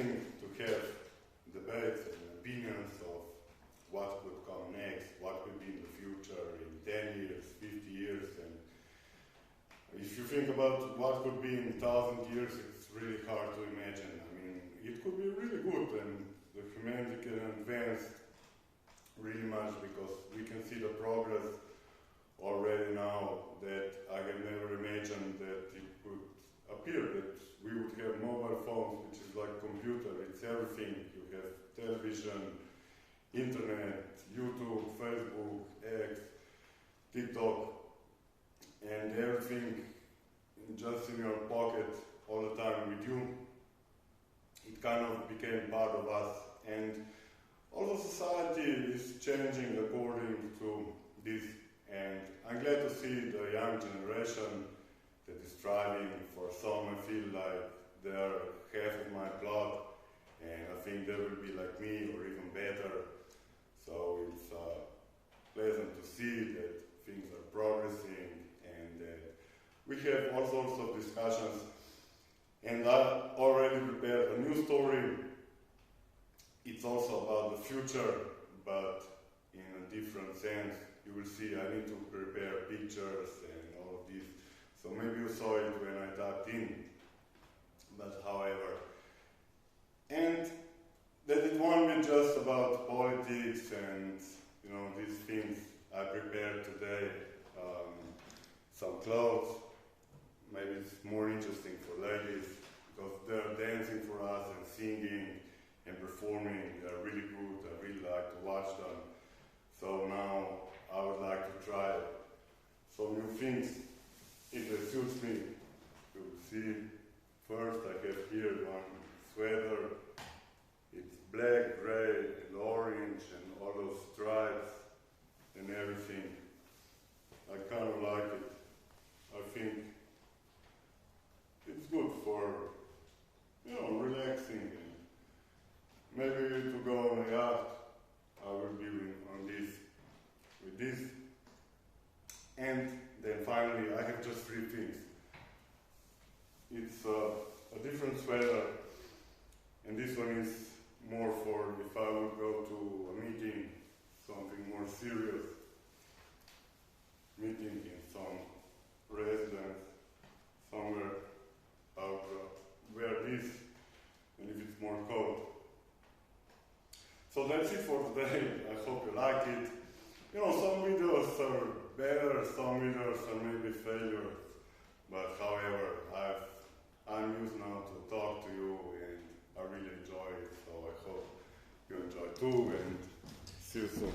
amazing to have debates and opinions of what could come next, what could be in the future in 10 years, 50 years, and if you think about what could be in 1,000 years, it's really hard to imagine. I mean, it could be really good, and the humanity can advance really much because we can see the progress already now that I have never imagined that it could appear, that we would have mobile phones, which is like computer, it's everything. You have television, internet, YouTube, Facebook, X, TikTok, and everything just in your pocket all the time with you. It kind of became part of us, and also society is changing according to this, and I'm glad to see the young generation that is striving. For some I feel like they're half of my blood, and I think they will be like me or even better. So it's pleasant to see that things are progressing and that we have all sorts of discussions. And I already prepared a new story. It's also about the future, but in a different sense. You will see I need to prepare pictures and all of this. So maybe you saw it when I typed in. But however, and that it won't be just about politics and these things. I prepared today some clothes. Maybe it's more interesting for ladies because they're dancing for us and singing and performing. They're really good. I really like to watch them. So now I would like to try some new things if it suits me. You will see. First I have here one sweater. It's black, gray, and orange, and all those stripes and everything. I kind of like it. I think it's good for, relaxing. And maybe to go on a yacht, I will be on this, with this. And then finally, I have just 3 things. It's a different sweater, and this one is more for if I would go to a meeting, something more serious, meeting in some residence, somewhere, I would wear this, and if it's more cold. So that's it for today. I hope you like it. Some videos are better, some videos are maybe failures, but however, I'm used now to talk to you, and I really enjoy it, so I hope you enjoy too, and see you soon.